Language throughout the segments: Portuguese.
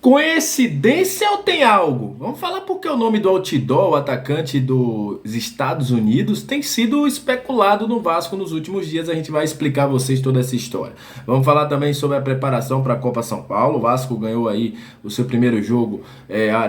Coincidência ou tem algo? Vamos falar porque o nome do Outdoor, o atacante dos Estados Unidos, tem sido especulado no Vasco nos últimos dias. A gente vai explicar a vocês toda essa história. Vamos falar também sobre a preparação para a Copa São Paulo. O Vasco ganhou aí o seu primeiro jogo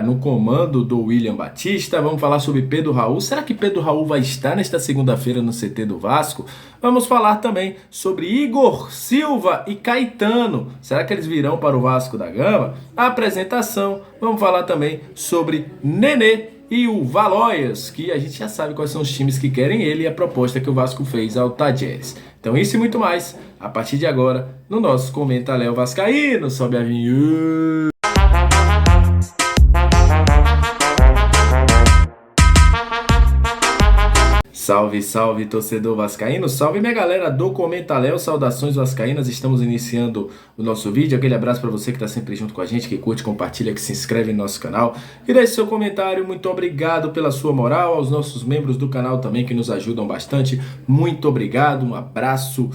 no comando do William Batista. Vamos falar sobre Pedro Raul. Será que Pedro Raul vai estar nesta segunda-feira no CT do Vasco? Vamos falar também sobre Igor Silva e Caetano. Será que eles virão para o Vasco da Gama? A apresentação. Vamos falar também sobre Nenê e o Valoias, que a gente já sabe quais são os times que querem ele e a proposta que o Vasco fez ao Tajeres. Então isso e muito mais, a partir de agora, no nosso Comenta Léo Vascaíno. Sobe a vinheta. Salve, salve, torcedor vascaíno, salve minha galera do Comenta Léo, saudações vascaínas, estamos iniciando o nosso vídeo, aquele abraço para você que está sempre junto com a gente, que curte, compartilha, que se inscreve no nosso canal e deixe seu comentário. Muito obrigado pela sua moral, aos nossos membros do canal também que nos ajudam bastante, muito obrigado, um abraço.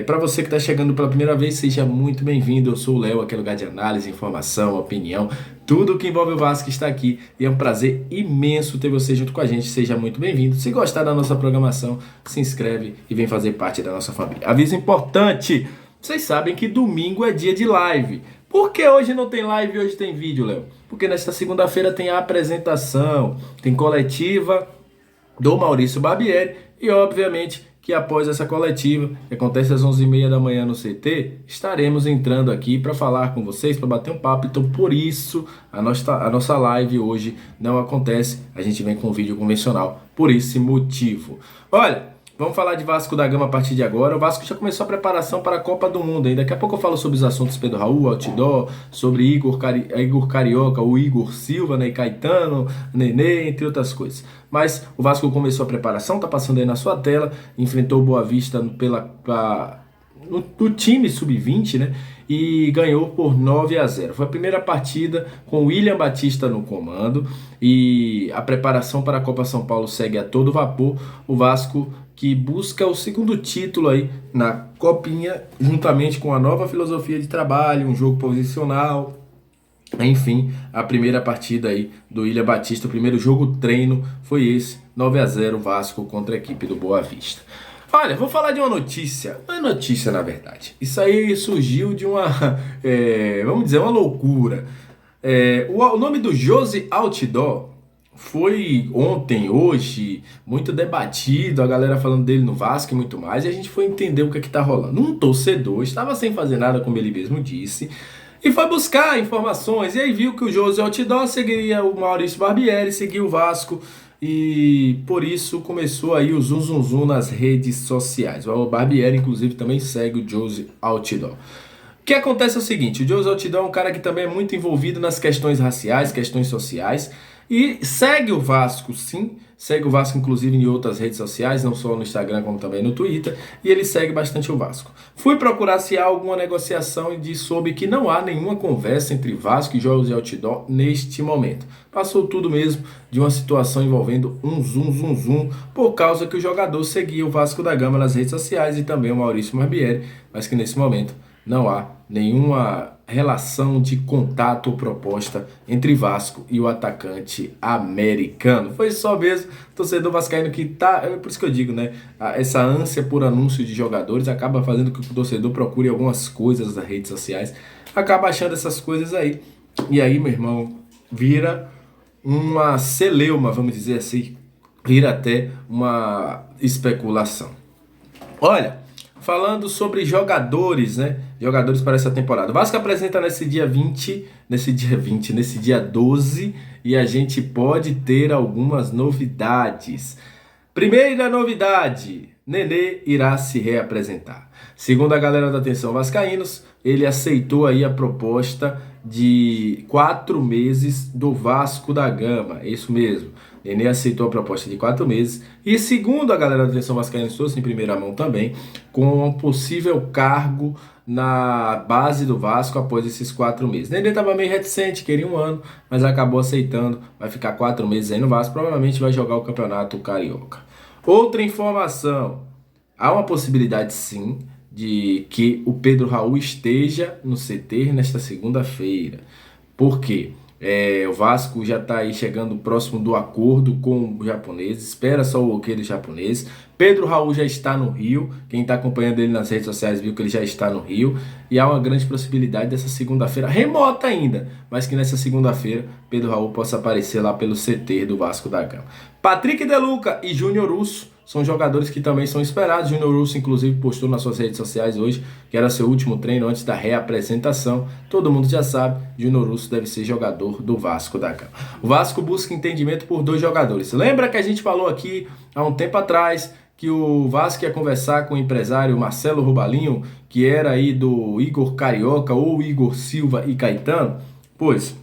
Para você que está chegando pela primeira vez, seja muito bem-vindo. Eu sou o Léo, aqui é lugar de análise, informação, opinião, tudo que envolve o Vasco está aqui e é um prazer imenso ter você junto com a gente. Seja muito bem-vindo. Se gostar da nossa programação, se inscreve e vem fazer parte da nossa família. Aviso importante, vocês sabem que domingo é dia de live. Por que hoje não tem live e hoje tem vídeo, Léo? Porque nesta segunda-feira tem a apresentação, tem coletiva do Maurício Barbieri e, obviamente, que após essa coletiva, que acontece às 11h30 da manhã no CT, estaremos entrando aqui para falar com vocês, para bater um papo. Então, por isso, a nossa live hoje não acontece. A gente vem com um vídeo convencional, por esse motivo. Olha, vamos falar de Vasco da Gama a partir de agora. O Vasco já começou a preparação para a Copa do Mundo. Hein? Daqui a pouco eu falo sobre os assuntos Pedro Raul, Outdoor, sobre Igor Carioca, o Igor Silva, né, e Caetano, Nenê, entre outras coisas. Mas o Vasco começou a preparação, tá passando aí na sua tela, enfrentou o Boa Vista no time sub-20, né? E ganhou por 9-0. Foi a primeira partida com o William Batista no comando e a preparação para a Copa São Paulo segue a todo vapor. O Vasco que busca o segundo título aí na Copinha, juntamente com a nova filosofia de trabalho, um jogo posicional. Enfim, a primeira partida aí do William Batista, o primeiro jogo treino foi esse, 9-0 Vasco contra a equipe do Boa Vista. Olha, vou falar de uma notícia, na verdade. Isso aí surgiu de uma, vamos dizer, uma loucura. O nome do Josi Altidore foi ontem, hoje, muito debatido, a galera falando dele no Vasco e muito mais, e a gente foi entender o que tá rolando. Um torcedor estava sem fazer nada, como ele mesmo disse, e foi buscar informações, e aí viu que o Josi Altidore seguiria o Maurício Barbieri, seguia o Vasco, e por isso começou aí o zum zum zum nas redes sociais. O Barbieri, inclusive, também segue o Josi Altidore. O que acontece é o seguinte, o Josi Altidore é um cara que também é muito envolvido nas questões raciais, questões sociais, e segue o Vasco, sim, segue o Vasco inclusive em outras redes sociais, não só no Instagram como também no Twitter, e ele segue bastante o Vasco. Fui procurar se há alguma negociação e soube que não há nenhuma conversa entre Vasco e Josi Altidore neste momento. Passou tudo mesmo de uma situação envolvendo um zum, por causa que o jogador seguia o Vasco da Gama nas redes sociais e também o Maurício Barbieri, mas que nesse momento não há nenhuma relação de contato ou proposta entre Vasco e o atacante americano. Foi só mesmo torcedor vascaíno que tá, por isso que eu digo, né, essa ânsia por anúncio de jogadores acaba fazendo com que o torcedor procure algumas coisas nas redes sociais, acaba achando essas coisas aí, e aí, meu irmão, vira uma celeuma, vamos dizer assim, vira até uma especulação. Olha, falando sobre jogadores, né? Jogadores para essa temporada. O Vasco apresenta nesse dia 12, e a gente pode ter algumas novidades. Primeira novidade, Nenê irá se reapresentar. Segundo a galera da Atenção Vascaínos, ele aceitou aí a proposta de 4 meses do Vasco da Gama. É isso mesmo. Nenê aceitou a proposta de 4 meses e, segundo a galera da Atenção Vascaínos, trouxe em primeira mão também, com um possível cargo na base do Vasco após esses 4 meses. Nenê estava meio reticente, queria 1 ano, mas acabou aceitando, vai ficar 4 meses aí no Vasco, provavelmente vai jogar o Campeonato Carioca. Outra informação, há uma possibilidade sim de que o Pedro Raul esteja no CT nesta segunda-feira. Por quê? O Vasco já está aí chegando próximo do acordo com o japonês, espera só o ok do japonês. Pedro Raul já está no Rio, quem está acompanhando ele nas redes sociais viu que ele já está no Rio. E há uma grande possibilidade dessa segunda-feira, remota ainda, mas que nessa segunda-feira Pedro Raul possa aparecer lá pelo CT do Vasco da Gama. Patrick De Luca e Júnior Urso são jogadores que também são esperados. Júnior Urso, inclusive, postou nas suas redes sociais hoje que era seu último treino antes da reapresentação. Todo mundo já sabe, Júnior Urso deve ser jogador do Vasco da Gama. O Vasco busca entendimento por 2 jogadores. Lembra que a gente falou aqui há um tempo atrás que o Vasco ia conversar com o empresário Marcelo Rubalinho, que era aí do Igor Carioca ou Igor Silva e Caetano? Pois,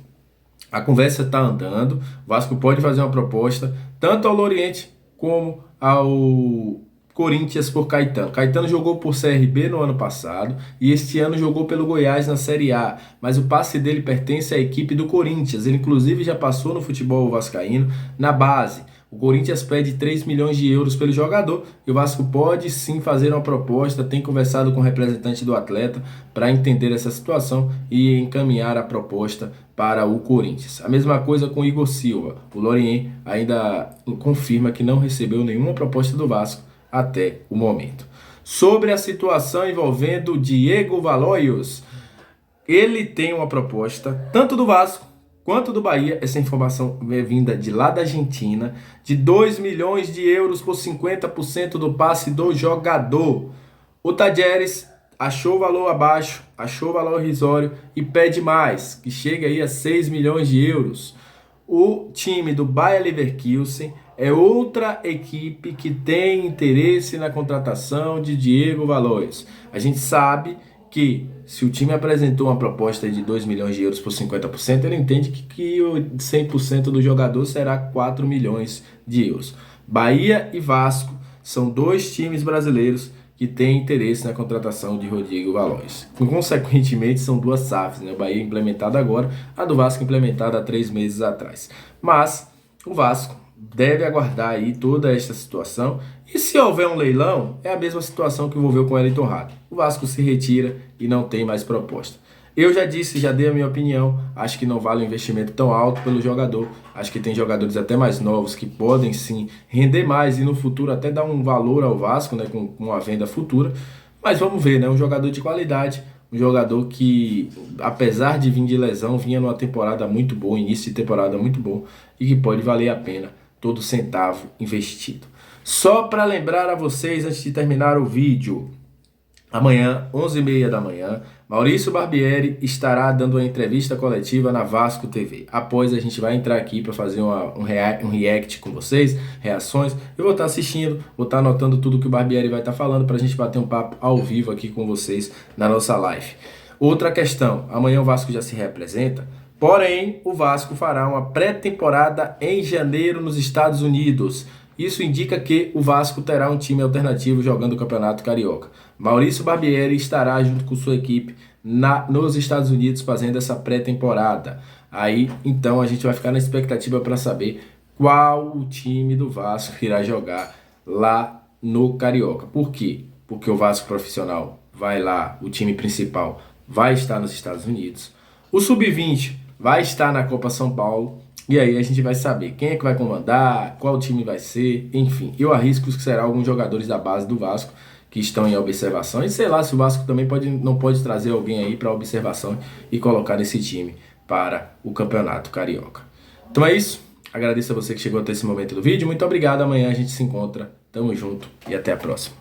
a conversa está andando. O Vasco pode fazer uma proposta tanto ao Loriente como ao Corinthians por Caetano. Caetano jogou por CRB no ano passado e este ano jogou pelo Goiás na Série A, mas o passe dele pertence à equipe do Corinthians. Ele inclusive já passou no futebol vascaíno na base. O Corinthians pede 3 milhões de euros pelo jogador e o Vasco pode sim fazer uma proposta, tem conversado com o representante do atleta para entender essa situação e encaminhar a proposta para o Corinthians. A mesma coisa com o Igor Silva. O Lorient ainda confirma que não recebeu nenhuma proposta do Vasco até o momento. Sobre a situação envolvendo Diego Valois, ele tem uma proposta tanto do Vasco quanto do Bahia. Essa informação é vinda de lá da Argentina, de 2 milhões de euros por 50% do passe do jogador. O Tajeres achou o valor abaixo, achou o valor irrisório e pede mais, que chega aí a 6 milhões de euros. O time do Bayer Leverkusen é outra equipe que tem interesse na contratação de Diego Valois. A gente sabe que se o time apresentou uma proposta de 2 milhões de euros por 50%, ele entende que o 100% do jogador será 4 milhões de euros. Bahia e Vasco são 2 times brasileiros que têm interesse na contratação de Diego Valois. Consequentemente, são 2 SAFs, né? O Bahia implementado agora, a do Vasco implementada há 3 meses atrás. Mas o Vasco deve aguardar aí toda esta situação. E se houver um leilão, é a mesma situação que envolveu com o Wellington Rato. O Vasco se retira e não tem mais proposta. Eu já disse, já dei a minha opinião, acho que não vale um investimento tão alto pelo jogador. Acho que tem jogadores até mais novos que podem sim render mais e no futuro até dar um valor ao Vasco, né, com uma venda futura. Mas vamos ver, né, um jogador de qualidade, um jogador que, apesar de vir de lesão, vinha numa temporada muito boa, início de temporada muito bom e que pode valer a pena todo centavo investido. Só para lembrar a vocês, antes de terminar o vídeo, amanhã, 11h30 da manhã, Maurício Barbieri estará dando uma entrevista coletiva na Vasco TV. Após, a gente vai entrar aqui para fazer um react com vocês, reações. Eu vou estar assistindo, vou estar anotando tudo que o Barbieri vai estar falando para a gente bater um papo ao vivo aqui com vocês na nossa live. Outra questão, amanhã o Vasco já se representa, porém o Vasco fará uma pré-temporada em janeiro nos Estados Unidos. Isso indica que o Vasco terá um time alternativo jogando o Campeonato Carioca. Maurício Barbieri estará junto com sua equipe nos Estados Unidos fazendo essa pré-temporada. Aí, então, a gente vai ficar na expectativa para saber qual o time do Vasco irá jogar lá no Carioca. Por quê? Porque o Vasco profissional vai lá, o time principal vai estar nos Estados Unidos. O Sub-20 vai estar na Copa São Paulo. E aí a gente vai saber quem é que vai comandar, qual time vai ser, enfim. Eu arrisco que será alguns jogadores da base do Vasco que estão em observação. E sei lá se o Vasco também não pode trazer alguém aí para observação e colocar nesse time para o Campeonato Carioca. Então é isso. Agradeço a você que chegou até esse momento do vídeo. Muito obrigado. Amanhã a gente se encontra. Tamo junto e até a próxima.